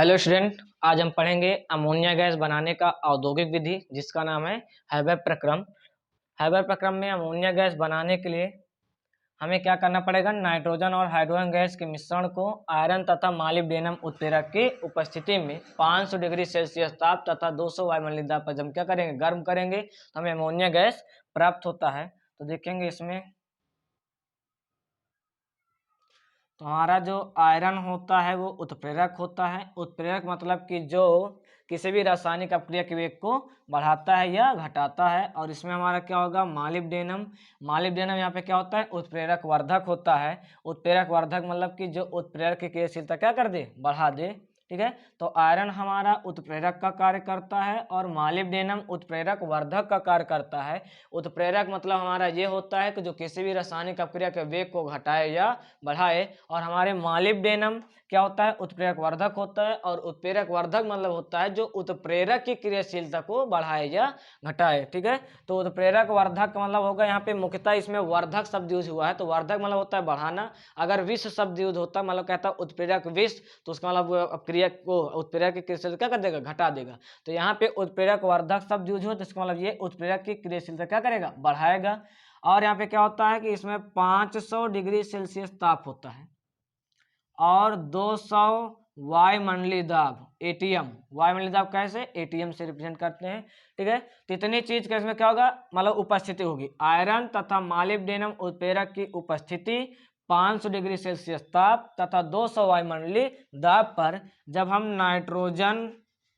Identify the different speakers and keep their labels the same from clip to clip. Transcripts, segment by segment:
Speaker 1: Hello student, आज हम पढ़ेंगे अमोनिया गैस बनाने का औद्योगिक विधि जिसका नाम है हैबर प्रक्रम। हैबर प्रक्रम में अमोनिया गैस बनाने के लिए हमें क्या करना पड़ेगा? नाइट्रोजन और हाइड्रोजन गैस के मिश्रण को आयरन तथा मॉलिब्डेनम उत्प्रेरक की उपस्थिति में 500 डिग्री सेल्सियस ताप तथा 200 वायुमंडलीय दाब पर जब हम क्या करेंगे, गर्म करेंगे तो हमें अमोनिया गैस प्राप्त होता है। तो देखेंगे इसमें तो हमारा जो आयरन होता है वो उत्प्रेरक होता है। उत्प्रेरक मतलब कि जो किसी भी रासायनिक अपक्रिया के वेग को बढ़ाता है या घटाता है। और इसमें हमारा क्या होगा? मॉलिब्डेनम। मॉलिब्डेनम यहाँ पे क्या होता है? उत्प्रेरक वर्धक होता है। उत्प्रेरक वर्धक मतलब कि जो उत्प्रेरक की क्रियाशीलता क्या कर दे? बढ़ा दे। ठीक है, तो आयरन हमारा उत्प्रेरक का कार्य करता है और मॉलिब्डेनम उत्प्रेरक वर्धक का कार्य करता है। उत्प्रेरक मतलब हमारा ये होता है कि जो किसी भी रासायनिक अपक्रिया के वेग को घटाए या बढ़ाए। और हमारे मॉलिब्डेनम क्या होता है? उत्प्रेरक वर्धक होता है। और उत्प्रेरक वर्धक मतलब होता है जो उत्प्रेरक की क्रियाशीलता को बढ़ाए या घटाए। ठीक है, तो उत्प्रेरक वर्धक मतलब होगा, यहाँ पे मुख्यतः इसमें वर्धक शब्द यूज हुआ है। तो वर्धक मतलब होता है बढ़ाना। अगर विष शब्द यूज होता मतलब कहता है उत्प्रेरक विष, तो उसका मतलब क्रिया को उत्प्रेरक की क्रियाशीलता क्या कर देगा? घटा देगा। तो यहाँ पे उत्प्रेरक वर्धक शब्द यूज हो तो इसका मतलब ये उत्प्रेरक की क्रियाशीलता क्या करेगा? बढ़ाएगा। और यहाँ पे क्या होता है कि इसमें 500 डिग्री सेल्सियस ताप होता है और 200 वायुमंडलीय दाब, एटीएम। वायुमंडलीय दाब कैसे? एटीएम से रिप्रेजेंट करते हैं। ठीक है, तो इतनी चीज का इसमें क्या होगा? मतलब उपस्थिति होगी। आयरन तथा मॉलिब्डेनम उत्प्रेरक की उपस्थिति 500 डिग्री सेल्सियस ताप तथा 200 वायुमंडलीय दाब पर जब हम नाइट्रोजन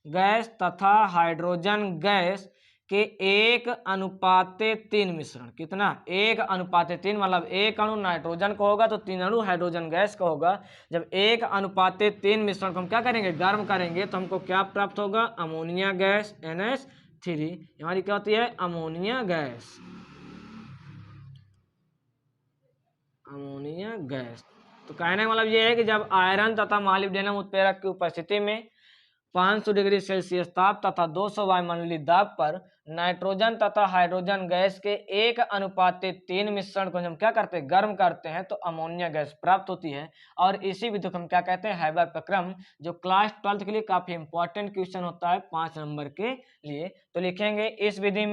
Speaker 1: गैस तथा हाइड्रोजन गैस के 1:3 मिश्रण, कितना? 1:3 मतलब एक अणु नाइट्रोजन का होगा तो 3 अणु हाइड्रोजन गैस का होगा। जब 1:3 मिश्रण को हम क्या करेंगे? गर्म करेंगे तो हमको क्या प्राप्त होगा? Ammonia gas NH3। हमारी क्या होती है? Ammonia gas. Ammonia gas. तो कहने का मतलब ये है कि जब आयरन तथा मॉलिब्डेनम उत्प्रेरक की उपस्थिति में 500 डिग्री सेल्सियस ताप तथा 200 वायुमंडलीय दाब पर नाइट्रोजन तथा हाइड्रोजन गैस के 1:3 मिश्रण को हम क्या करते हैं? गर्म करते हैं तो अमोनिया गैस प्राप्त होती है। और इसी विधि को हम क्या कहते हैं? हैबर प्रक्रम, जो क्लास 12 के लिए काफी इंपॉर्टेंट क्वेश्चन होता है 5 नंबर के लिए। तो लिखेंगे इस विधि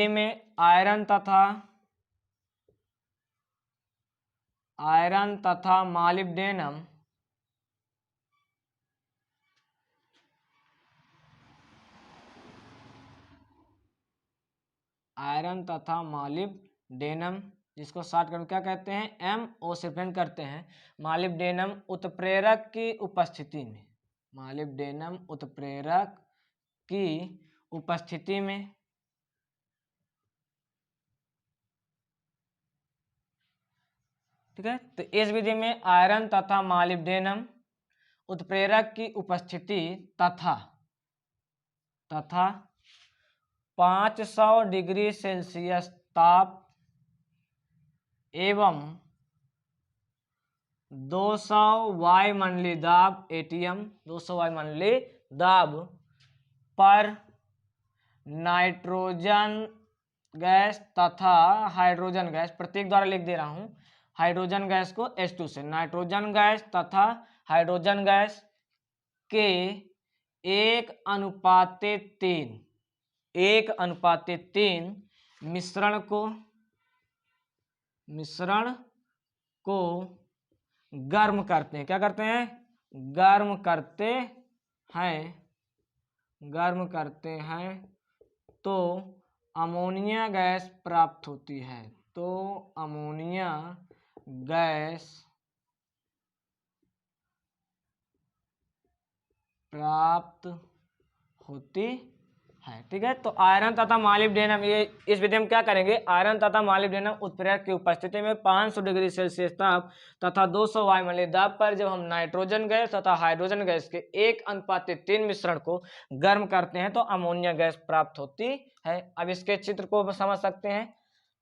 Speaker 1: में आयरन तथा मॉलिब्डेनम जिसको शॉर्ट कर क्या कहते हैं? MO से प्रिंट करते हैं। मॉलिब्डेनम उत्प्रेरक की उपस्थिति में, मॉलिब्डेनम उत्प्रेरक की उपस्थिति में ठीक है, तो इस विधि में आयरन तथा मॉलिब्डेनम उत्प्रेरक की उपस्थिति तथा 500 डिग्री सेल्सियस ताप एवं 200 वायुमंडलीय दाब, ATM 200 वायुमंडलीय दाब पर नाइट्रोजन गैस तथा हाइड्रोजन गैस, प्रतीक द्वारा लिख दे रहा हूं, हाइड्रोजन गैस को H2 से, नाइट्रोजन गैस तथा हाइड्रोजन गैस के 1:3 मिश्रण को गर्म करते हैं। क्या करते हैं? गर्म करते हैं तो अमोनिया गैस प्राप्त होती है। तो अमोनिया गैस प्राप्त होती है। ठीक है, तो आयरन तथा मॉलिब्डेनम, ये इस विधि में क्या करेंगे? आयरन तथा मॉलिब्डेनम उत्प्रेरक की उपस्थिति में 500 डिग्री सेल्सियस ताप तथा 200 वायुमंडलीय दाब पर जब हम नाइट्रोजन गैस तथा हाइड्रोजन गैस के 1:3 मिश्रण को गर्म करते हैं तो अमोनिया गैस प्राप्त होती है। अब इसके चित्र को समझ सकते हैं।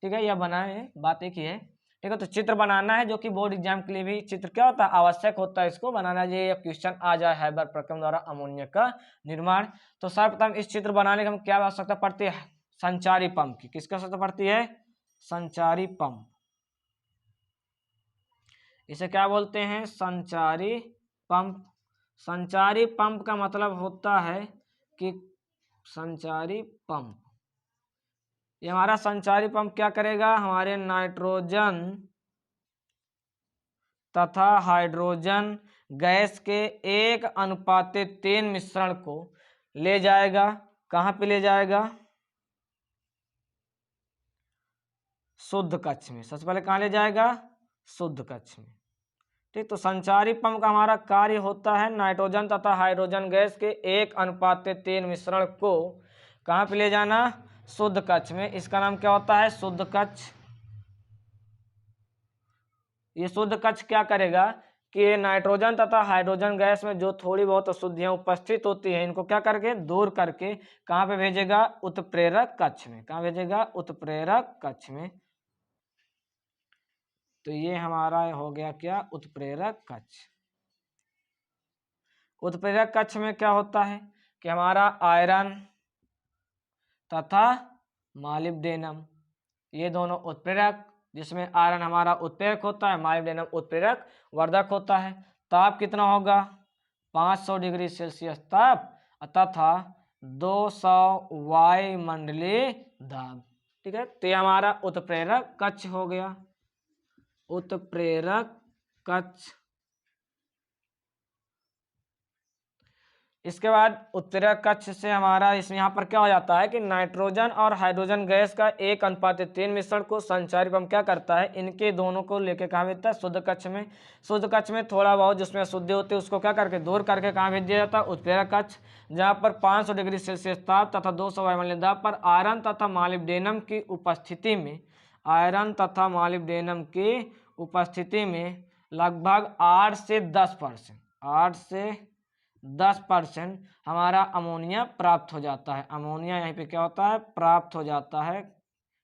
Speaker 1: ठीक है, यह बनाए बात एक ही है। ठीक है, तो चित्र बनाना है जो कि बोर्ड एग्जाम के लिए भी चित्र क्या होता है? आवश्यक होता है इसको बनाना। ये क्वेश्चन आ जाए हैबर प्रक्रम द्वारा अमोनिया का निर्माण। तो सर्वप्रथम इस चित्र बनाने की हम क्या आवश्यकता पड़ती है? संचारी पंप की। किसकी आवश्यकता पड़ती है? संचारी पंप। इसे क्या बोलते हैं? संचारी पंप। संचारी पंप का मतलब होता है कि संचारी पंप, ये हमारा संचारी पंप क्या करेगा? हमारे नाइट्रोजन तथा हाइड्रोजन गैस के एक अनुपात 3 मिश्रण को ले जाएगा। कहाँ पे ले जाएगा? शुद्ध कक्ष में। सबसे पहले कहाँ ले जाएगा? शुद्ध कक्ष में। ठीक, तो संचारी पंप का हमारा कार्य होता है नाइट्रोजन तथा हाइड्रोजन गैस के एक अनुपात 3 मिश्रण को कहाँ पे ले जाना? शुद्ध कक्ष में। इसका नाम क्या होता है? शुद्ध कक्ष। ये शुद्ध कक्ष क्या करेगा कि नाइट्रोजन तथा हाइड्रोजन गैस में जो थोड़ी बहुत अशुद्धियां उपस्थित होती है, इनको क्या करके दूर करके कहाँ पे भेजेगा? उत्प्रेरक कक्ष में। कहाँ भेजेगा? उत्प्रेरक कक्ष में। तो ये हमारा हो गया क्या? उत्प्रेरक कक्ष। उत्प्रेरक कक्ष में क्या होता है कि हमारा आयरन तथा मॉलिब्डेनम, ये दोनों उत्प्रेरक, जिसमें आयरन हमारा उत्प्रेरक होता है, मॉलिब्डेनम उत्प्रेरक वर्धक होता है। ताप कितना होगा? 500 डिग्री सेल्सियस ताप तथा 200 वायुमंडलीय दाब। ठीक है, तो ये हमारा उत्प्रेरक कक्ष हो गया। उत्प्रेरक कक्ष। इसके बाद उत्प्रेरक कक्ष से हमारा इसमें यहाँ पर क्या हो जाता है कि नाइट्रोजन और हाइड्रोजन गैस का एक अनुपात 3 मिश्रण को संचारी पंप क्या करता है? इनके दोनों को लेकर कहाँ भेजता है? शुद्ध कक्ष में। शुद्ध कक्ष में थोड़ा बहुत जिसमें अशुद्धि होती है उसको क्या करके दूर करके कहाँ भेज दिया जाता है? उत्प्रेरक कक्ष, जहाँ पर 500 डिग्री सेल्सियस ताप तथा 200 वायुमंडलीय दाब पर आयरन तथा मॉलिब्डेनम की उपस्थिति में, आयरन तथा मॉलिब्डेनम की उपस्थिति में लगभग 8 से 10%, 8 से 10% हमारा अमोनिया प्राप्त हो जाता है। अमोनिया यहाँ पे क्या होता है? प्राप्त हो जाता है।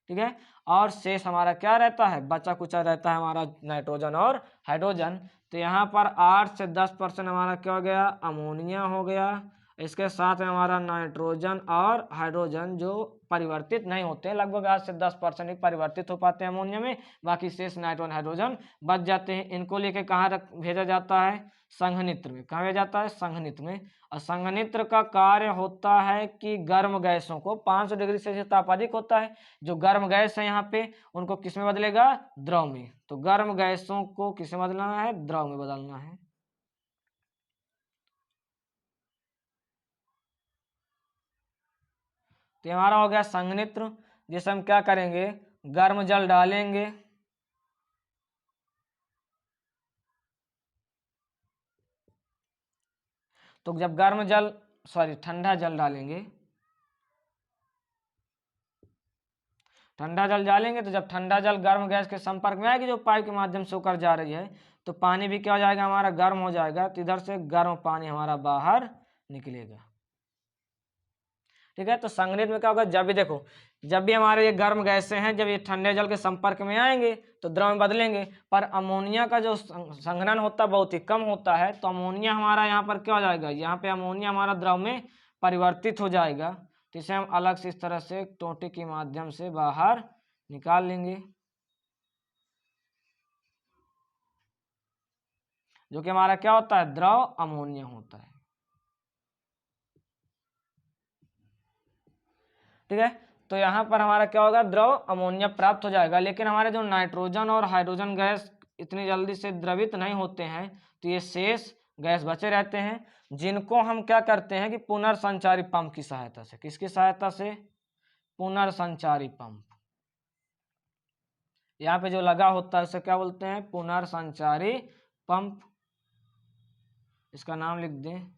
Speaker 1: ठीक है, और शेष हमारा क्या रहता है? बचा कुचा रहता है हमारा नाइट्रोजन और हाइड्रोजन। तो यहाँ पर 8 से 10% हमारा क्या हो गया? अमोनिया हो गया। इसके साथ में हमारा नाइट्रोजन और हाइड्रोजन जो परिवर्तित नहीं होते हैं, लगभग 8 से 10% ही परिवर्तित हो पाते हैं अमोनिया में, बाकी शेष नाइट्रोजन हाइड्रोजन बच जाते हैं। इनको लेके कहाँ भेजा जाता है? संघनित्र में। कहाँ भेजा जाता है? संघनित्र में। और संघनित्र का कार्य होता है कि गर्म गैसों को, 500 डिग्री सेल्सियस ताप अधिक होता है, जो गर्म गैस है यहाँ पे उनको किस में बदलेगा? द्रव में। तो गर्म गैसों को किस में बदलना है? द्रव में बदलना है। तो हमारा हो गया संघनित्र, जिसे हम क्या करेंगे? गर्म जल डालेंगे, तो जब गर्म जल ठंडा जल डालेंगे, ठंडा जल डालेंगे तो जब ठंडा जल गर्म गैस के संपर्क में आएगी, जो पाइप के माध्यम से होकर जा रही है, तो पानी भी क्या हो जाएगा? हमारा गर्म हो जाएगा। तो इधर से गर्म पानी हमारा बाहर निकलेगा। ठीक है, तो संघनित्र में क्या होगा? जब भी देखो, जब भी हमारे ये गर्म गैसें हैं, जब ये ठंडे जल के संपर्क में आएंगे तो द्रव में बदलेंगे, पर अमोनिया का जो संघनन होता है बहुत ही कम होता है, तो अमोनिया हमारा यहाँ पर क्या हो जाएगा? यहाँ पे अमोनिया हमारा द्रव में परिवर्तित हो जाएगा। तो इसे हम अलग से इस तरह से टोंटी के माध्यम से बाहर निकाल लेंगे, जो कि हमारा क्या होता है? द्रव अमोनिया होता है। ठीक है, तो यहाँ पर हमारा क्या होगा? द्रव अमोनिया प्राप्त हो जाएगा। लेकिन हमारे जो नाइट्रोजन और हाइड्रोजन गैस इतनी जल्दी से द्रवित नहीं होते हैं, तो ये शेष गैस बचे रहते हैं, जिनको हम क्या करते हैं कि पुनर्संचारी पंप की सहायता से, किसकी सहायता से? पुनर्संचारी पंप। यहाँ पे जो लगा होता है उसे क्या बोलते हैं? पुनर्संचारी पंप। इसका नाम लिख दें।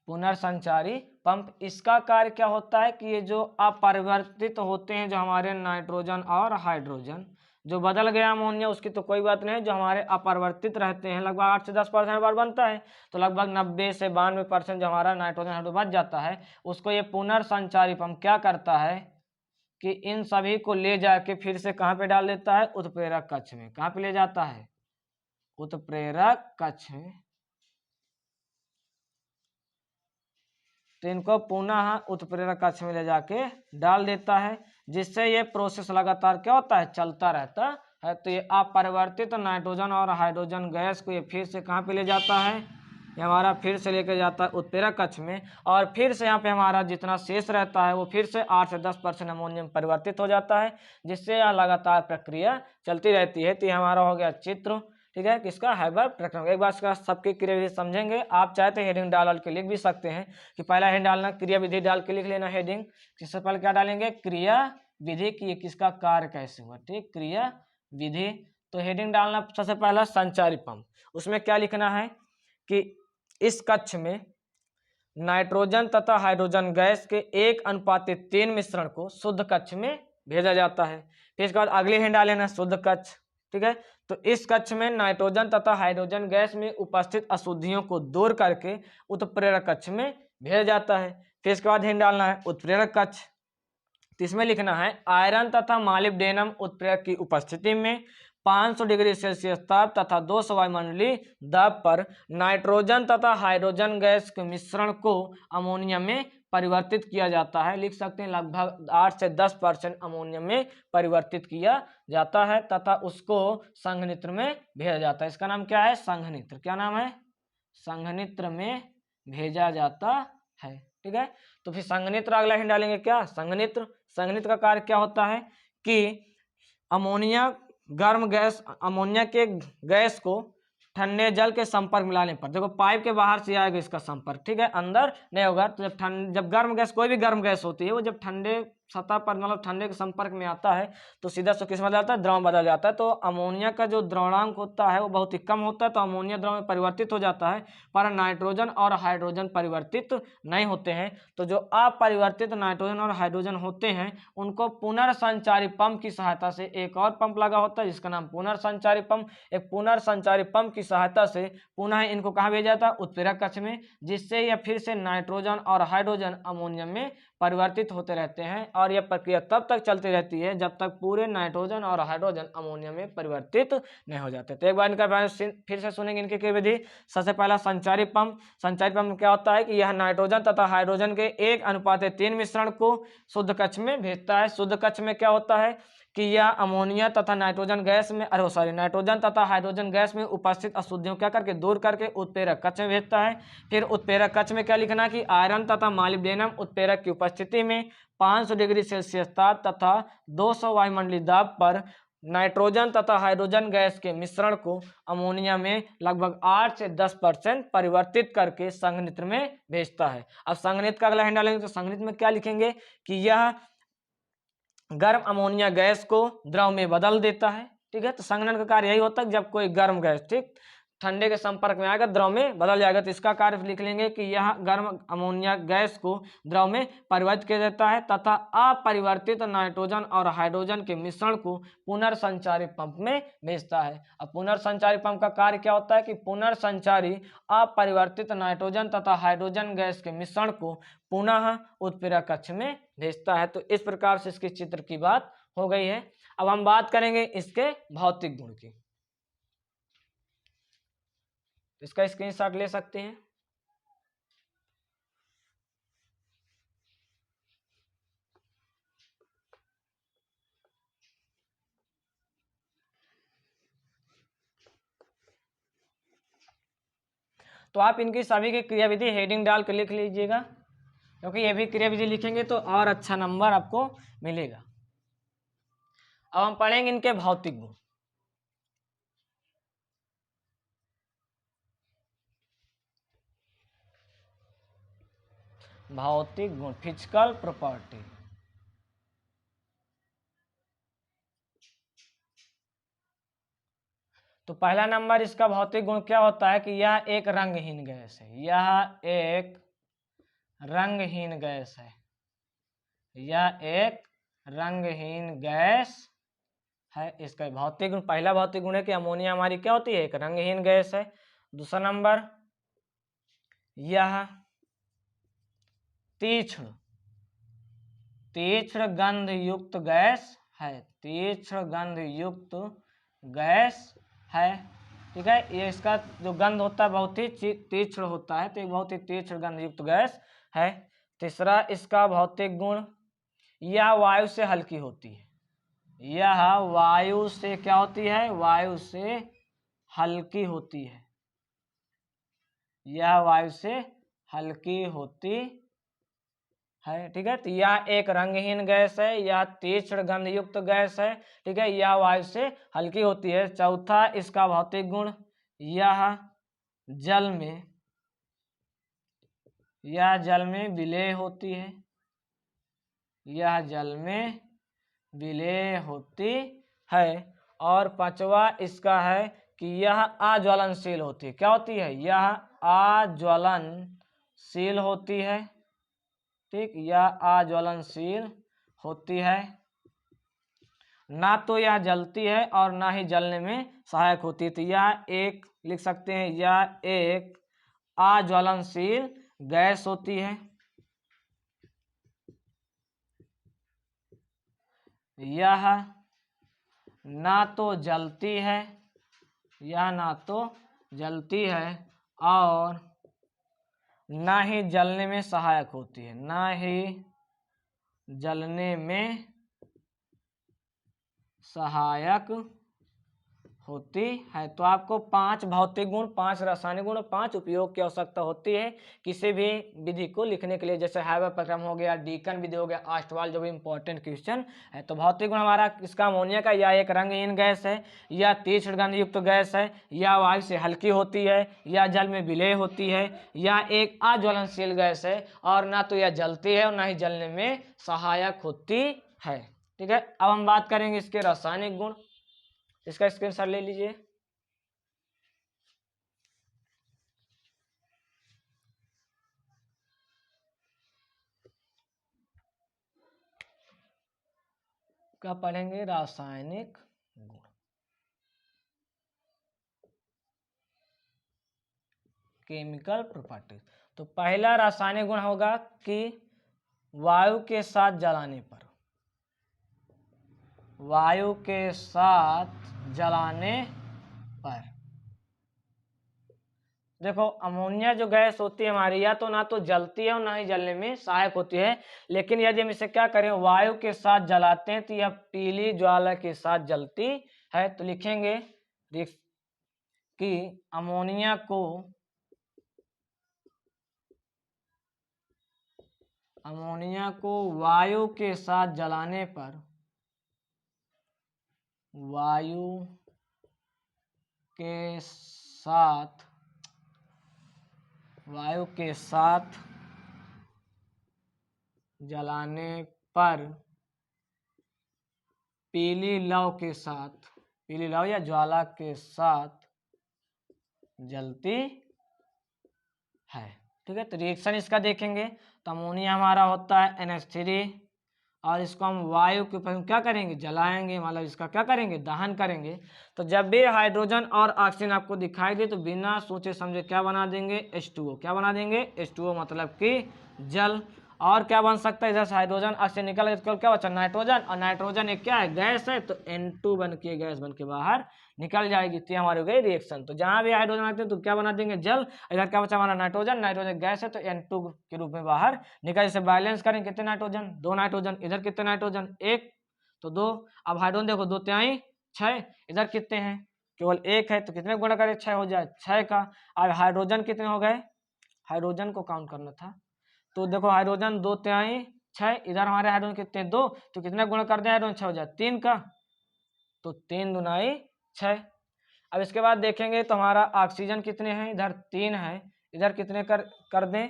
Speaker 1: पुनर्संचारी पंप। इसका कार्य क्या होता है कि ये जो अपरिवर्तित होते हैं, जो हमारे नाइट्रोजन और हाइड्रोजन, जो बदल गया अमोनिया उसकी तो कोई बात नहीं, जो हमारे अपरिवर्तित रहते हैं, लगभग 8 से 10% बार बनता है, तो लगभग 90 से 92% जो हमारा नाइट्रोजन हाइड्रोजन बच जाता है, उसको ये पुनर्संचारी पंप क्या करता है कि इन सभी को ले जाके फिर से कहाँ पे डाल देता है? उत्प्रेरक कक्ष में। कहाँ पे ले जाता है? उत्प्रेरक कक्ष में। तो इनको पुनः उत्प्रेरक कक्ष में ले जाके डाल देता है, जिससे ये प्रोसेस लगातार क्या होता है, चलता रहता है। तो ये अपरिवर्तित नाइट्रोजन और हाइड्रोजन गैस को ये फिर से कहाँ पे ले जाता है, ये हमारा फिर से लेकर जाता है उत्प्रेरक कक्ष में, और फिर से यहाँ पे हमारा जितना शेष रहता है वो फिर से 8 से 10% अमोनियम परिवर्तित हो जाता है, जिससे यह लगातार प्रक्रिया चलती रहती है। तो ये हमारा हो गया चित्र, ठीक है, किसका, हैबर प्रक्रम। एक बार इसका सबकी क्रियाविधि समझेंगे। आप चाहे तो हेडिंग डाल के लिख भी सकते हैं कि पहला हेडिंग डालना, क्रियाविधि डाल के लिख लेना हेडिंग। इससे पहले क्या डालेंगे, क्रिया विधि की ये किसका कार्य कैसे हुआ, ठीक, क्रिया विधि। तो हेडिंग डालना सबसे पहला संचारी पंप, उसमें क्या लिखना है कि इस कक्ष में नाइट्रोजन तथा हाइड्रोजन गैस के 1:3 मिश्रण को शुद्ध कक्ष में भेजा जाता है। फिर इसके बाद अगली हेडिंग डालेना शुद्ध कक्ष, ठीक है। तो इस कक्ष में नाइट्रोजन तथा हाइड्रोजन गैस में उपस्थित अशुद्धियों को दूर करके उत्प्रेरक कक्ष में भेजा जाता है। फिर इसके बाद हेडिंग डालना है उत्प्रेरक कक्ष, तो इसमें लिखना है आयरन तथा मॉलिब्डेनम उत्प्रेरक की उपस्थिति में 500 डिग्री सेल्सियस ताप तथा 200 वायुमंडलीय दाब पर नाइट्रोजन तथा हाइड्रोजन गैस के मिश्रण को अमोनिया में परिवर्तित किया जाता है। लिख सकते हैं लगभग 8 से 10% अमोनिया में परिवर्तित किया जाता है तथा उसको संघनित्र में भेजा जाता है। इसका नाम क्या है, संघनित्र। क्या नाम है, संघनित्र में भेजा जाता है, ठीक है। तो फिर संघनित्र अगला हिंट डालेंगे, क्या, संघनित्र। संघनित्र का कार्य क्या होता है कि अमोनिया गर्म गैस, अमोनिया के गैस को ठंडे जल के संपर्क में लाने पर, देखो पाइप के बाहर से आएगा इसका संपर्क, ठीक है, अंदर नहीं होगा। तो जब गर्म गैस, कोई भी गर्म गैस होती है, वो जब ठंडे सतह पर मतलब ठंडे के संपर्क में आता है तो सीधा किस बदल जाता है, द्रव बदल जाता है। तो अमोनिया का जो द्रवणांक होता है वो बहुत ही कम होता है, तो अमोनिया द्रव में परिवर्तित हो जाता है, पर नाइट्रोजन और हाइड्रोजन परिवर्तित नहीं होते हैं। तो जो अपरिवर्तित नाइट्रोजन और हाइड्रोजन होते हैं उनको पुनर्संचारी पंप की सहायता से, एक और पंप लगा होता है जिसका नाम पुनर्संचारी पंप, एक पुनर्संचारी पंप की सहायता से पुनः इनको कहाँ भेजा जाता है, उत्प्रेरक कक्ष में, जिससे यह फिर से नाइट्रोजन और हाइड्रोजन अमोनियम में परिवर्तित होते रहते हैं। और यह प्रक्रिया तब तक चलती रहती है जब तक पूरे नाइट्रोजन और हाइड्रोजन अमोनिया में परिवर्तित नहीं हो जाते। तो एक बार इनका फिर से सुनेंगे इनकी क्रियाविधि। सबसे पहला संचारी पंप। संचारी पंप क्या होता है कि यह नाइट्रोजन तथा हाइड्रोजन के 1:3 मिश्रण को शुद्ध कक्ष में भेजता है। शुद्ध कक्ष में क्या होता है कि यह अमोनिया तथा नाइट्रोजन गैस में, नाइट्रोजन तथा हाइड्रोजन गैस में उपस्थित अशुद्धियों क्या करके दूर करके उत्प्रेरक कक्ष में भेजता है। फिर उत्प्रेरक कक्ष में क्या लिखना कि आयरन तथा मॉलिब्डेनम उत्प्रेरक की उपस्थिति में 500 डिग्री सेल्सियस ताप तथा 200 वायुमंडलीय दाब पर नाइट्रोजन तथा हाइड्रोजन गैस के मिश्रण को अमोनिया में लगभग 8 से 10% परिवर्तित करके संघनित्र में भेजता है। अब संघनित्र का अगला हैंडल लेंगे तो संघनित्र में क्या लिखेंगे कि यह गर्म अमोनिया गैस को द्रव में बदल देता है, ठीक है। तो संघनन का कार्य यही होता है जब कोई गर्म गैस, ठीक, ठंडे के संपर्क में आएगा, द्रव में बदल जाएगा, तो इसका कार्य लिख लेंगे कि यह गर्म अमोनिया गैस को द्रव में परिवर्तित किया जाता है तथा अपरिवर्तित नाइट्रोजन और हाइड्रोजन के मिश्रण को पुनर्संचारी पंप में भेजता है। अब पुनर्संचारी पंप का कार्य क्या होता है कि पुनर्संचारी अपरिवर्तित नाइट्रोजन तथा हाइड्रोजन गैस के मिश्रण को पुनः उत्प्रेरक कक्ष में भेजता है। तो इस प्रकार से इसके चित्र की बात हो गई है। अब हम बात करेंगे इसके भौतिक गुण की। इसका स्क्रीनशॉट ले सकते हैं। तो आप इनकी सभी की क्रियाविधि हेडिंग डाल कर लिख लीजिएगा, क्योंकि ये भी क्रियाविधि लिखेंगे तो और अच्छा नंबर आपको मिलेगा। अब हम पढ़ेंगे इनके भौतिक गुण। भौतिक गुण, फिजिकल प्रॉपर्टी। तो पहला नंबर इसका भौतिक गुण क्या होता है कि यह एक रंगहीन गैस है। यह एक रंगहीन गैस है। यह एक रंगहीन गैस है। इसका भौतिक गुण, पहला भौतिक गुण है कि अमोनिया हमारी क्या होती है, एक रंगहीन गैस है। दूसरा नंबर, यह तीक्ष्ण गंध युक्त गैस है। तीक्ष्ण गंध युक्त गैस है, ठीक है। ये इसका जो गंध होता है बहुत ही तीक्ष्ण होता है, तो एक बहुत ही तीक्ष्ण गंध युक्त गैस है। तीसरा इसका भौतिक गुण, यह वायु से हल्की होती है। यह वायु से क्या होती है? वायु से हल्की होती है। यह वायु से हल्की होती है। ठीक है, तो यह एक रंगहीन गैस है, यह तीक्ष्ण गंध युक्त गैस है। ठीक है, यह वायु से हल्की होती है। चौथा इसका भौतिक गुण, यह जल में विलेय होती है। यह जल में विलेय होती है। और पांचवा इसका है कि यह अज्वलनशील होती है। क्या होती है? यह अज्वलनशील होती है। ठीक, यह अज्वलनशील होती है। ना तो यह जलती है और ना ही जलने में सहायक होती है। तो यह एक लिख सकते हैं, यह एक अज्वलनशील गैस होती है। यह ना तो जलती है, यह ना तो जलती है और ना ही जलने में सहायक होती है। ना ही जलने में सहायक होती है। तो आपको 5 भौतिक गुण, 5 रासायनिक गुण और 5 उपयोग की आवश्यकता होती है किसी भी विधि को लिखने के लिए। जैसे हाइवर प्रक्रम हो गया, डीकन विधि हो गया, ऑस्टवाल, जो भी इंपॉर्टेंट क्वेश्चन है। तो भौतिक गुण हमारा इसका अमोनिया का, यह एक रंगहीन गैस है, यह तीक्ष्ण गंध युक्त गैस है, यह वायु से हल्की होती है, यह जल में विलेय होती है, यह एक अज्वलनशील गैस है और ना तो यह जलती है और ना ही जलने में सहायक होती है। ठीक है, अब हम बात करेंगे इसके रासायनिक गुण। इसका स्क्रीनशॉट ले लीजिए। क्या पढ़ेंगे? रासायनिक गुण। Chemical property. तो पहला रासायनिक गुण होगा कि वायु के साथ जलाने पर, वायु के साथ जलाने पर, देखो अमोनिया जो गैस होती है हमारी, या तो ना तो जलती है और ना ही जलने में सहायक होती है। लेकिन यदि हम इसे क्या करें, वायु के साथ जलाते हैं तो यह पीली ज्वाला के साथ जलती है। तो लिखेंगे कि अमोनिया को वायु के साथ जलाने पर, वायु के साथ जलाने पर पीली लौ के साथ, पीली लौ या ज्वाला के साथ जलती है। ठीक है, तो रिएक्शन इसका देखेंगे तो अमोनिया हमारा होता है NH3 और इसको हम वायु के ऊपर क्या करेंगे, जलाएंगे, मतलब इसका क्या करेंगे, दहन करेंगे। तो जब भी हाइड्रोजन और ऑक्सीजन आपको दिखाई दे तो बिना सोचे समझे क्या बना देंगे, H2O। क्या बना देंगे? H2O, मतलब कि जल। और क्या बन सकता है, इधर से हाइड्रोजन ऑक्सीजन निकल गया तो क्या बचा, नाइट्रोजन। और नाइट्रोजन एक क्या है, गैस है, तो N2 बन के गैस बन के बाहर निकल जाएगी। तो हमारी हो गई रिएक्शन। तो जहां भी हाइड्रोजन आते हैं तो क्या बना देंगे, जल। इधर क्या बचा हमारा, नाइट्रोजन। नाइट्रोजन गैस है तो N2 के रूप में बाहर निकल। जैसे बैलेंस करें, कितने नाइट्रोजन, 2 नाइट्रोजन। इधर कितने नाइट्रोजन, 1 तो 2। अब हाइड्रोजन देखो 2 तिहाई 6, इधर कितने हैं, केवल 1 है, तो कितने गुणा करें, 6 हो जाए, 6 का। अब हाइड्रोजन कितने हो गए, हाइड्रोजन को काउंट करना था। तो देखो हाइड्रोजन 2 तिहाई 6, इधर हमारे हाइड्रोजन कितने, 2, तो कितने गुणा कर दे हाइड्रोजन, 6 हो जाए, 3 का, तो 3 दुनाई 6। अब इसके बाद देखेंगे तो हमारा ऑक्सीजन कितने हैं, इधर 3 है, इधर कितने कर दें।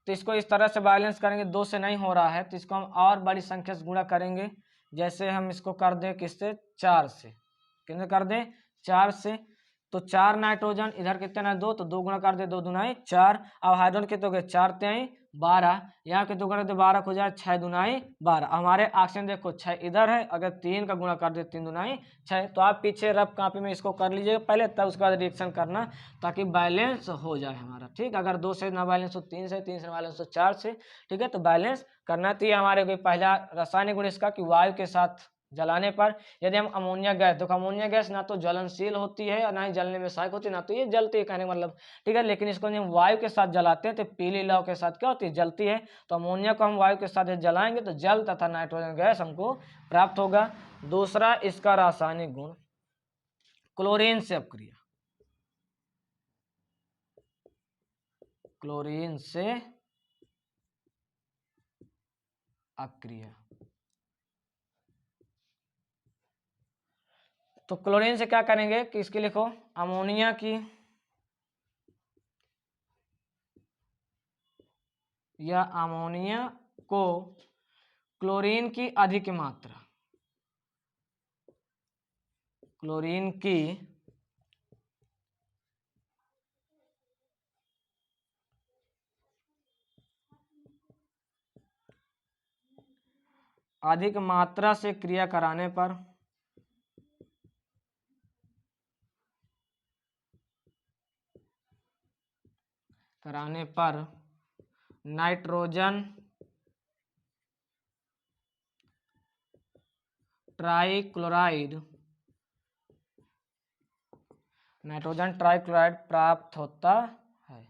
Speaker 1: तो इसको इस तरह से बैलेंस करेंगे, 2 से नहीं हो रहा है तो इसको हम और बड़ी संख्या से गुणा करेंगे। जैसे हम इसको कर दें किससे, 4 से। कितने कर दें, 4 से। तो 4 नाइट्रोजन, इधर कितने ना 2, तो 2 गुणा कर दे, 2 दुनाई 4। अब हाइड्रोजन कितने हो गए, 4 तिहाई 12, यहाँ के 2 गुणा दे 12 हो जाए, 6 दुनाई 12। हमारे ऑक्सीजन देखो 6 इधर है, अगर 3 का गुणा कर दे 3 दुनाई 6। तो आप पीछे रफ कॉपी में इसको कर लीजिएगा पहले, तब उसके बाद रिएक्शन करना, ताकि बैलेंस हो जाए हमारा। ठीक, अगर 2 से ना बैलेंस हो 3 से, 3 से बैलेंस हो 4 से। ठीक है, तो बैलेंस करना। तो ये हमारे कोई पहला रासायनिक गुण इसका कि वायु के साथ जलाने पर यदि हम अमोनिया गैस, देखो अमोनिया गैस ना तो ज्वलनशील होती है और ना ही जलने में सहायक होती है, ना तो ये जलती है, कहने का मतलब, ठीक है। लेकिन इसको हम वायु के साथ जलाते हैं तो पीली लौ के साथ क्या होती है, जलती है। तो अमोनिया को हम वायु के साथ जलाएंगे तो जल तथा नाइट्रोजन गैस हमको प्राप्त होगा। दूसरा इसका रासायनिक गुण, क्लोरीन से अपक्रिया, क्लोरीन से अपक्रिया। तो क्लोरीन से क्या करेंगे कि इसकी लिखो, अमोनिया की या अमोनिया को क्लोरीन की अधिक मात्रा, क्लोरीन की अधिक मात्रा से क्रिया कराने पर नाइट्रोजन ट्राइक्लोराइड, नाइट्रोजन ट्राइक्लोराइड प्राप्त होता है,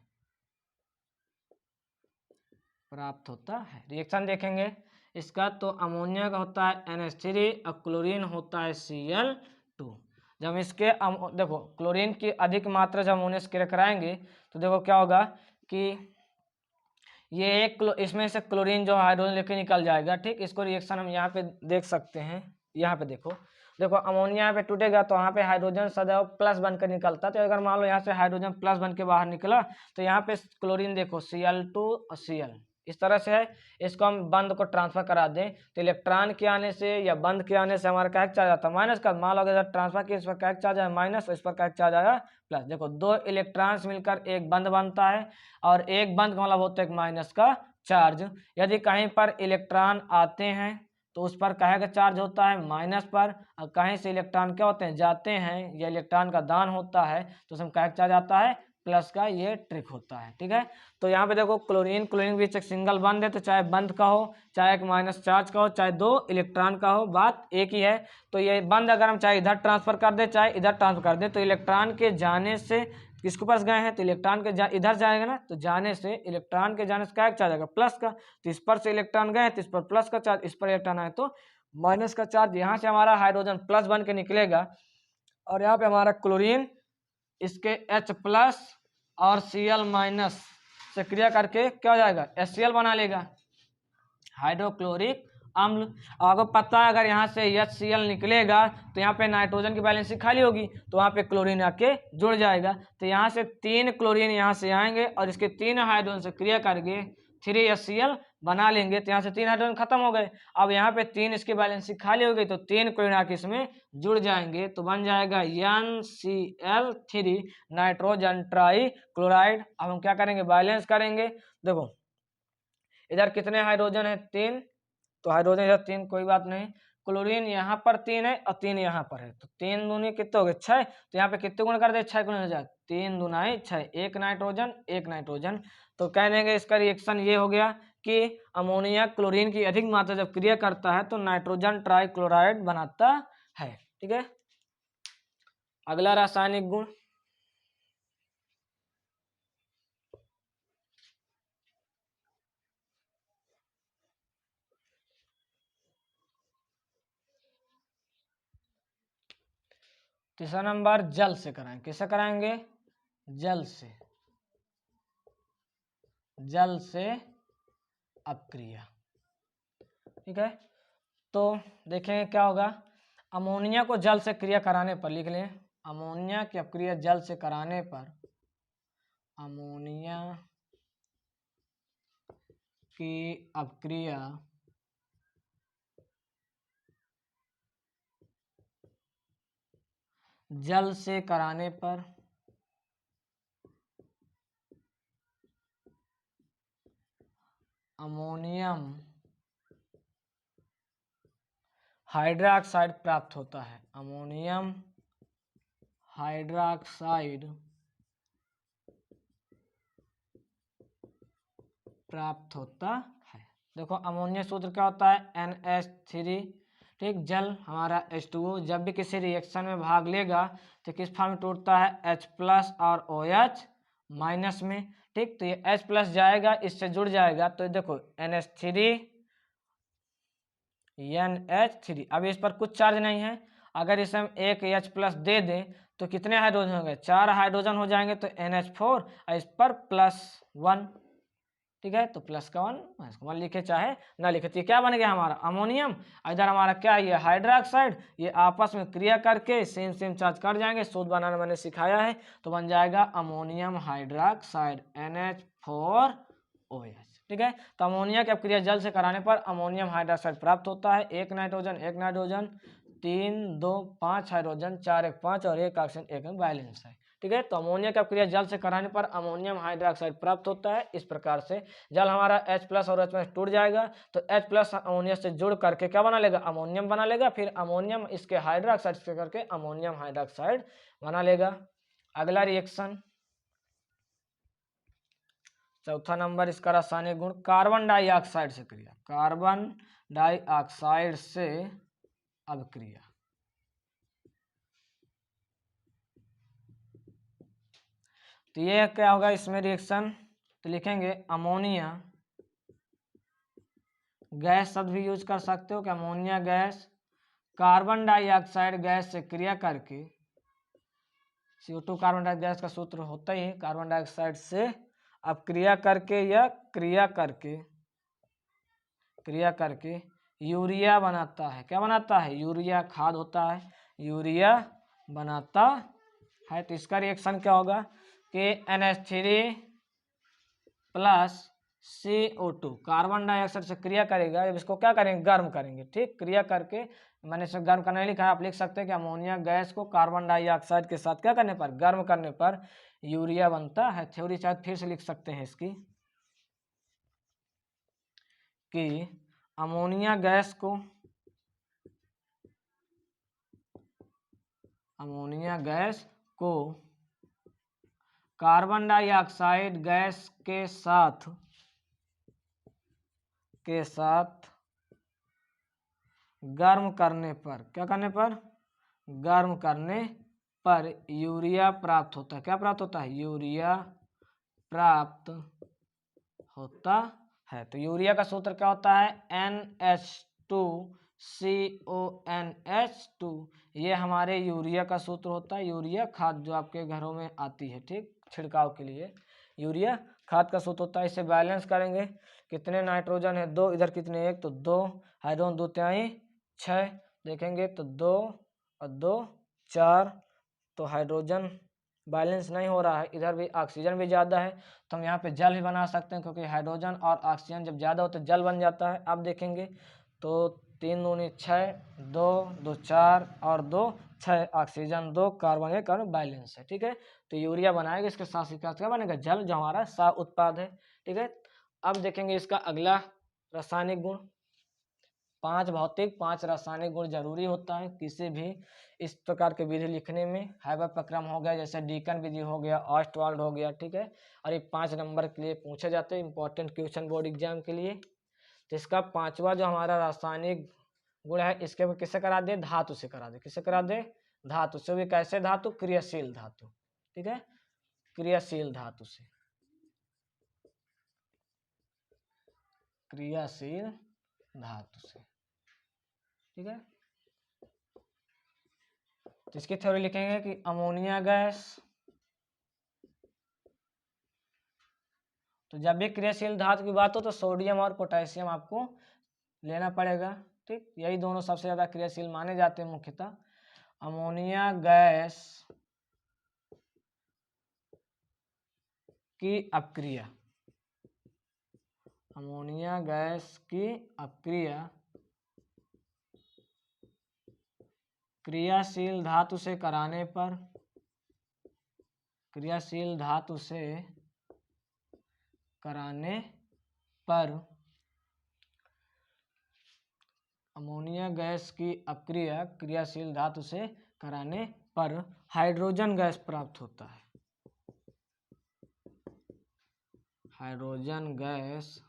Speaker 1: प्राप्त होता है। रिएक्शन देखेंगे इसका, तो अमोनिया का होता है NH3 और क्लोरीन होता है Cl2। जब इसके देखो क्लोरीन की अधिक मात्रा जब अमोनिया से क्रिया कराएंगे तो देखो क्या होगा कि ये एक इसमें से क्लोरीन जो हाइड्रोजन लेके निकल जाएगा, ठीक। इसको रिएक्शन हम यहाँ पे देख सकते हैं, यहाँ पे देखो, देखो अमोनिया यहाँ पे टूटेगा तो यहाँ पे हाइड्रोजन सदैव प्लस बनकर निकलता है। तो अगर मान लो यहाँ से हाइड्रोजन प्लस बन के बाहर निकला तो यहाँ पे क्लोरीन देखो Cl2 और Cl इस तरह से है। इसको हम बंद को ट्रांसफर करा दें तो इलेक्ट्रॉन के आने से या बंद के आने से हमारा क्या चार्ज आता है, माइनस का। मान लो अगर ट्रांसफर किया इस पर क्या चार्ज आया, माइनस, इस पर क्या चार्ज आया, प्लस। देखो दो इलेक्ट्रॉन्स मिलकर एक बंद बनता है और एक बंद का मतलब होता है एक माइनस का चार्ज। यदि कहीं पर इलेक्ट्रॉन आते हैं तो उस पर काहे का चार्ज होता है, माइनस पर, और कहीं से इलेक्ट्रॉन क्या होते हैं, जाते हैं, या इलेक्ट्रॉन का दान होता है तो उसमें काहे का चार्ज आता है, प्लस का। ये ट्रिक होता है, ठीक है। तो यहाँ पे देखो क्लोरीन क्लोरीन के बीच एक सिंगल बंद है, तो चाहे बंद का हो, चाहे एक माइनस चार्ज का हो, चाहे दो इलेक्ट्रॉन का हो, बात एक ही है। तो ये बंद अगर हम चाहे इधर ट्रांसफर कर दे चाहे इधर ट्रांसफर कर दे तो इलेक्ट्रॉन के जाने से किसके पास गए हैं, तो इलेक्ट्रॉन के इधर जाएगा ना, तो जाने से इलेक्ट्रॉन के जाने से क्या चार्ज आएगा, प्लस का। तो इस पर से इलेक्ट्रॉन गए तो इस पर प्लस का चार्ज, इस पर इलेक्ट्रॉन आए तो माइनस का चार्ज। यहाँ से हमारा हाइड्रोजन प्लस बन के निकलेगा और यहाँ पे हमारा क्लोरीन इसके H प्लस और Cl माइनस से क्रिया करके क्या हो जाएगा, HCl बना लेगा, हाइड्रोक्लोरिक अम्ल। आपको पता है अगर यहाँ से HCl निकलेगा तो यहाँ पे नाइट्रोजन की बैलेंस खाली होगी तो वहाँ पे क्लोरीन आके जुड़ जाएगा। तो यहाँ से 3 क्लोरीन यहाँ से आएंगे और इसके 3 हाइड्रोजन से क्रिया करके 3HCl बना लेंगे। तो यहाँ से 3 हाइड्रोजन खत्म हो गए। अब यहाँ पे 3 इसकी बैलेंस खाली हो गई तो 3 क्लोरीन आके इसमें जुड़ जाएंगे तो बन जाएगा NCl3 नाइट्रोजन ट्राई क्लोराइड। अब हम क्या करेंगे, बैलेंस करेंगे। देखो इधर कितने हाइड्रोजन है, 3, तो हाइड्रोजन इधर 3, कोई बात नहीं। क्लोरीन यहाँ पर 3 है और 3 यहाँ पर है तो 3 दूनी कितने हो गए, 6। तो यहाँ पे कितने गुण कर दे, 6 गुण हो जाए, 3 दूनाई 6, एक नाइट्रोजन एक नाइट्रोजन। तो कह देंगे इसका रिएक्शन ये हो गया कि अमोनिया क्लोरीन की अधिक मात्रा जब क्रिया करता है तो नाइट्रोजन ट्राइक्लोराइड बनाता है, ठीक है। अगला रासायनिक गुण, तीसरा नंबर जल से कराएंगे। किससे कराएंगे, जल से, जल से अपक्रिया, ठीक है। तो देखेंगे क्या होगा, अमोनिया को जल से क्रिया कराने पर, लिख लें, अमोनिया की अपक्रिया जल से कराने पर, अमोनिया की अपक्रिया जल से कराने पर अमोनियम हाइड्रोक्साइड प्राप्त होता है, अमोनियम हाइड्रोक्साइड प्राप्त होता है। देखो अमोनिया सूत्र क्या होता है, NH3 ठीक। जल हमारा H2O जब भी किसी रिएक्शन में भाग लेगा तो किस फॉर्म में टूटता है, H+ और OH माइनस में। ठीक, तो ये H+ जाएगा, इससे जुड़ जाएगा, तो देखो NH3 NH3। अब इस पर कुछ चार्ज नहीं है, अगर इसे हम एक H+ दे दें तो कितने हाइड्रोजन होंगे, 4 हाइड्रोजन हो जाएंगे, तो NH4 और इस पर +1। ठीक है, तो +1 -1 लिखे चाहे ना लिखे, तो ये क्या बन गया हमारा अमोनियम। इधर हमारा क्या है, ये हाइड्रोक्साइड, ये आपस में क्रिया करके सेम सेम चार्ज कर जाएंगे, सूत्र बनाना मैंने सिखाया है, तो बन जाएगा अमोनियम हाइड्रोक्साइड NH4OH। ठीक है, तो अमोनिया की अपक्रिया जल से कराने पर अमोनियम हाइड्रोक्साइड प्राप्त होता है। एक नाइट्रोजन 3 2 5 हाइड्रोजन 4 1 5 और एक ऑक्सीजन, एक में बैलेंस है। ठीक है, तो अमोनिया की अपक्रिया जल से कराने पर अमोनियम हाइड्रोक्साइड प्राप्त होता है। इस प्रकार से जल हमारा H+ और OH टूट जाएगा, तो H+ अमोनिया से जुड़ करके क्या बना लेगा, अमोनियम बना लेगा, फिर अमोनियम इसके हाइड्रोक्साइड से करके अमोनियम हाइड्रोक्साइड बना लेगा। अगला रिएक्शन, चौथा नंबर इसका रासायनिक गुण, कार्बन डाइऑक्साइड से क्रिया, कार्बन डाइऑक्साइड से अभिक्रिया। तो ये क्या होगा इसमें रिएक्शन, तो लिखेंगे अमोनिया गैस शब्द भी यूज कर सकते हो कि ammonia gas carbon dioxide gas से क्रिया करके, CO2 कार्बन डाइऑक्साइड गैस का सूत्र होता ही कार्बन डाइऑक्साइड से अब क्रिया करके या क्रिया करके यूरिया बनाता है। क्या बनाता है, यूरिया खाद होता है, यूरिया बनाता है। तो इसका रिएक्शन क्या होगा कि NH3 + CO2 कार्बन डाइऑक्साइड से क्रिया करेगा, जब इसको क्या करेंगे, गर्म करेंगे। ठीक, क्रिया करके, मैंने इसे गर्म करने लिखा है, आप लिख सकते हैं कि अमोनिया गैस को कार्बन डाइऑक्साइड के साथ क्या करने पर, गर्म करने पर यूरिया बनता है। थ्योरी शायद फिर से लिख सकते हैं इसकी कि अमोनिया गैस को कार्बन डाइऑक्साइड गैस के साथ गर्म करने पर, क्या करने पर, गर्म करने पर यूरिया प्राप्त होता है। क्या प्राप्त होता है, यूरिया प्राप्त होता है। तो यूरिया का सूत्र क्या होता है, NH2CONH2, ये हमारे यूरिया का सूत्र होता है। यूरिया खाद जो आपके घरों में आती है, ठीक, छिड़काव के लिए यूरिया खाद का सूत्र होता है। इसे बैलेंस करेंगे, कितने नाइट्रोजन है, 2, इधर कितने, 1, तो 2 हाइड्रोजन, 2 तिहाई 6, देखेंगे तो 2 और 2 4, तो हाइड्रोजन बैलेंस नहीं हो रहा है, इधर भी ऑक्सीजन भी ज़्यादा है, तो हम यहाँ पे जल भी बना सकते हैं, क्योंकि हाइड्रोजन और ऑक्सीजन जब ज़्यादा हो तो जल बन जाता है। अब देखेंगे तो 3 दूनी 6, 2 2 4 और 2 6, ऑक्सीजन 2 कार्बन 1 और बैलेंस है। ठीक है, तो यूरिया बनाएगा, इसके साथ क्या बनेगा, जल, जो हमारा सा उत्पाद है। ठीक है, अब देखेंगे इसका अगला रासायनिक गुण। 5 भौतिक 5 रासायनिक गुण जरूरी होता है किसी भी इस प्रकार के विधि लिखने में। हाइबर प्रक्रम हो गया, जैसे डीकन विधि हो गया, ऑस्टवाल्ड हो गया। ठीक है, और ये 5 नंबर के लिए पूछे जाते हैं, इंपॉर्टेंट क्वेश्चन बोर्ड एग्जाम के लिए। तो इसका 5वां जो हमारा रासायनिक गुण है, इसके किससे करा दे, धातु से करा दे। किससे करा दे, धातु से। भी कैसे धातु, क्रियाशील धातु। ठीक है, क्रियाशील धातु से, क्रियाशील धातु से। ठीक है, तो इसकी थ्योरी लिखेंगे कि अमोनिया गैस, तो जब भी क्रियाशील धातु की बात हो तो सोडियम और पोटेशियम आपको लेना पड़ेगा। ठीक, यही दोनों सबसे ज्यादा क्रियाशील माने जाते हैं मुख्यतः। अमोनिया गैस की अपक्रिया, अमोनिया गैस की अपक्रिया क्रियाशील धातु से कराने पर, क्रियाशील धातु से कराने पर अमोनिया गैस की अपक्रिया क्रियाशील धातु से कराने पर हाइड्रोजन गैस प्राप्त होता है। हाइड्रोजन गैस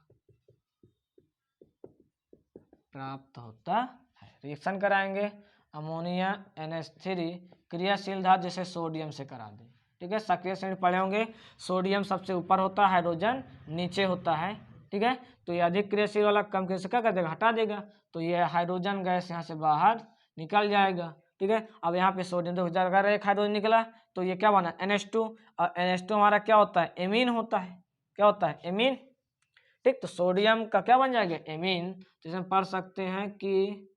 Speaker 1: प्राप्त होता है। रिएक्शन कराएंगे, अमोनिया NH3 क्रियाशील धातु जैसे सोडियम से करा दें। ठीक है, सक्रिय श्रेणी पढ़े होंगे, सोडियम सबसे ऊपर होता है, हाइड्रोजन नीचे होता है। ठीक है, तो ये अधिक क्रियाशील वाला कम क्रियाशील क्या कर देगा, हटा देगा, तो ये हाइड्रोजन गैस यहाँ से बाहर निकल जाएगा। ठीक है, अब यहाँ पे सोडियम तो अगर एक हाइड्रोजन निकला तो ये क्या बना NH2, और NH2 हमारा क्या होता है, एमीन होता है। क्या होता है, एमीन। ठीक, तो सोडियम का क्या बन जाएगा, एमीन। तो इसमें पढ़ सकते हैं कि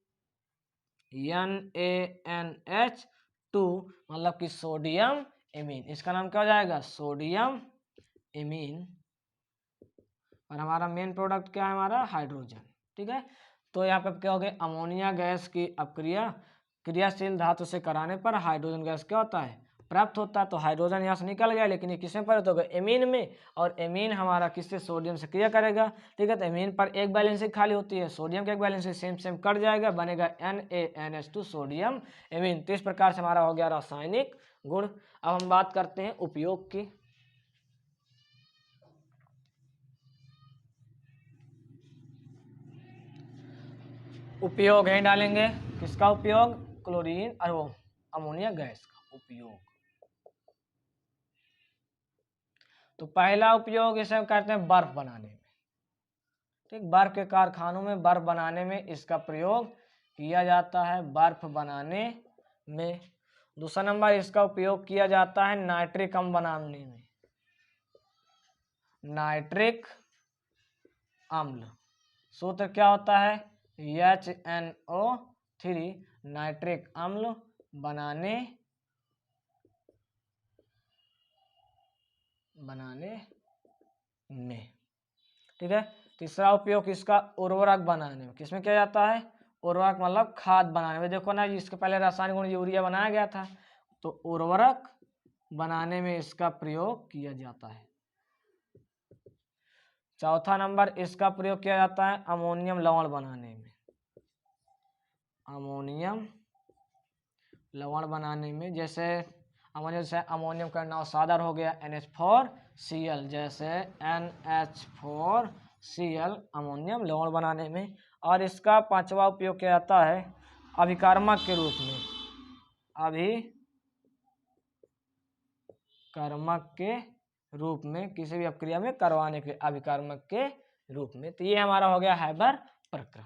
Speaker 1: NaNH2 मतलब कि सोडियम एमीन, इसका नाम क्या हो जाएगा, सोडियम एमीन। और हमारा मेन प्रोडक्ट क्या है, हमारा हाइड्रोजन। ठीक है, तो यहाँ पे क्या हो गया, अमोनिया गैस की अपक्रिया क्रियाशील धातु से कराने पर हाइड्रोजन गैस क्या होता है, प्राप्त होता है। तो हाइड्रोजन यहाँ से निकल गया, लेकिन ये किसमें परिवर्तित होगा, एमीन में, और एमीन हमारा किससे, सोडियम से क्रिया करेगा। ठीक है, तो एमीन पर एक बैलेंस खाली होती है, सोडियम के एक बैलेंस सेम सेम कट जाएगा, बनेगा NaNH2 सोडियम एमीन। तो इस प्रकार से हमारा हो गया रासायनिक गुण। अब हम बात करते हैं उपयोग की। उपयोग है डालेंगे, किसका उपयोग, क्लोरीन और वो अमोनिया गैस का उपयोग। तो पहला उपयोग इसे करते हैं बर्फ बनाने में। ठीक, बर्फ के कारखानों में बर्फ बनाने में इसका प्रयोग किया जाता है, बर्फ बनाने में। दूसरा नंबर, इसका उपयोग किया जाता है नाइट्रिक अम्ल बनाने में, नाइट्रिक अम्ल। सूत्र क्या होता है, HNO3 नाइट्रिक अम्ल बनाने में। ठीक है, तीसरा उपयोग इसका उर्वरक बनाने में, किसमें किया जाता है, उर्वरक मतलब खाद बनाने में। देखो ना, इसके पहले रासायनिक गुण यूरिया बनाया गया था, तो उर्वरक बनाने में इसका प्रयोग किया जाता है। चौथा नंबर, इसका प्रयोग किया जाता है अमोनियम लवण बनाने में, अमोनियम लवण बनाने में। जैसे अमोनियम का नौसादर हो गया NH4Cl, जैसे NH4Cl अमोनियम लवण बनाने में। और इसका पांचवा उपयोग किया जाता है अभिकारमक के रूप में, अभिकारमक के रूप में, किसी भी अपक्रिया में करवाने के अभिकारमक के रूप में। तो ये हमारा हो गया हैबर प्रक्रम।